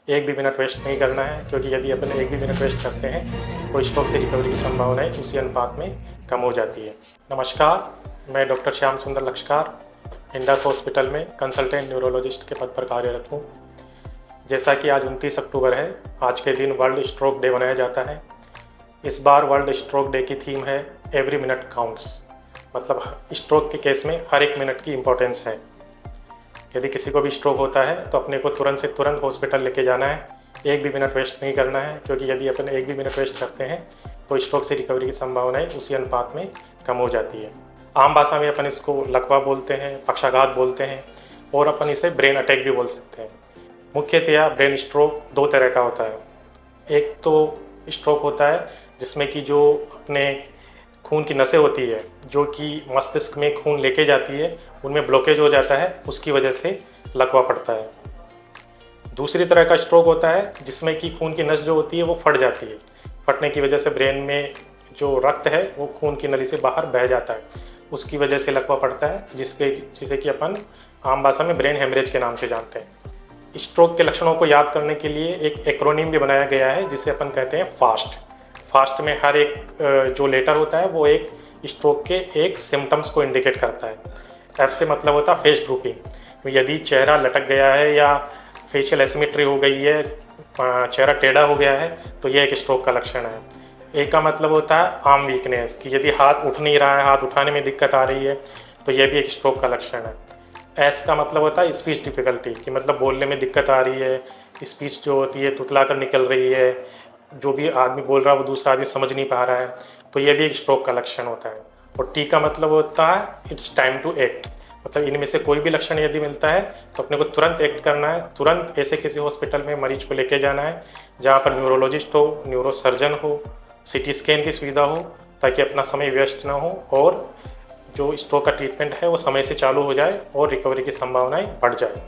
एक भी minute waste नहीं करना है, क्योंकि यदि अपन एक भी मिनट वेस्ट करते हैं तो स्ट्रोक से रिकवरी की संभावनाएं उसी अनुपात में कम हो जाती है। नमस्कार, मैं डॉक्टर श्याम सुंदर लक्षकार इंडस हॉस्पिटल में कंसल्टेंट न्यूरोलॉजिस्ट के पद पर कार्यरत हूँ। जैसा कि आज 29 अक्टूबर है, आज के दिन वर्ल्ड स्ट्रोक डे मनाया जाता है। इस बार वर्ल्ड स्ट्रोक डे की थीम है एवरी मिनट काउंट्स, मतलब स्ट्रोक के केस में हर एक मिनट की इम्पोर्टेंस है। यदि किसी को भी स्ट्रोक होता है तो अपने को तुरंत से तुरंत हॉस्पिटल लेके जाना है, एक भी मिनट वेस्ट नहीं करना है, क्योंकि यदि अपन एक भी मिनट वेस्ट करते हैं तो स्ट्रोक से रिकवरी की संभावनाएं उसी अनुपात में कम हो जाती है। आम भाषा में अपन इसको लकवा बोलते हैं, पक्षाघात बोलते हैं और अपन इसे ब्रेन अटैक भी बोल सकते हैं। मुख्यतया ब्रेन स्ट्रोक दो तरह का होता है। एक तो स्ट्रोक होता है जिसमें कि जो अपने खून की नसें होती है जो कि मस्तिष्क में खून लेके जाती है, उनमें ब्लॉकेज हो जाता है, उसकी वजह से लकवा पड़ता है। दूसरी तरह का स्ट्रोक होता है जिसमें कि खून की नस जो होती है वो फट जाती है। फटने की वजह से ब्रेन में जो रक्त है वो खून की नली से बाहर बह जाता है, उसकी वजह से लकवा पड़ता है, जिसे कि अपन आम भाषा में ब्रेन हेमरेज के नाम से जानते हैं। स्ट्रोक के लक्षणों को याद करने के लिए एक एक्रोनिम भी बनाया गया है जिसे अपन कहते हैं फास्ट। फास्ट में हर एक जो लेटर होता है वो एक स्ट्रोक के एक सिम्टम्स को इंडिकेट करता है। एफ से मतलब होता है फेस ड्रूपिंग, यदि चेहरा लटक गया है या फेशियल एसिमेट्री हो गई है, चेहरा टेढ़ा हो गया है, तो यह एक स्ट्रोक का लक्षण है। ए का मतलब होता है आर्म वीकनेस, कि यदि हाथ उठ नहीं रहा है, हाथ उठाने में दिक्कत आ रही है, तो यह भी एक स्ट्रोक का लक्षण है। एस का मतलब होता है स्पीच डिफ़िकल्टी, कि मतलब बोलने में दिक्कत आ रही है, स्पीच जो होती है तुतला कर निकल रही है, जो भी आदमी बोल रहा है वो दूसरा आदमी समझ नहीं पा रहा है, तो यह भी एक स्ट्रोक का लक्षण होता है। और टी का मतलब होता है इट्स टाइम टू एक्ट, मतलब इनमें से कोई भी लक्षण यदि मिलता है तो अपने को तुरंत एक्ट करना है, तुरंत ऐसे किसी हॉस्पिटल में मरीज को लेके जाना है जहाँ पर न्यूरोलॉजिस्ट हो, न्यूरोसर्जन हो, सीटी स्कैन की सुविधा हो, ताकि अपना समय वेस्ट ना हो और जो स्ट्रोक का ट्रीटमेंट है वो समय से चालू हो जाए और रिकवरी की संभावनाएं बढ़ जाए।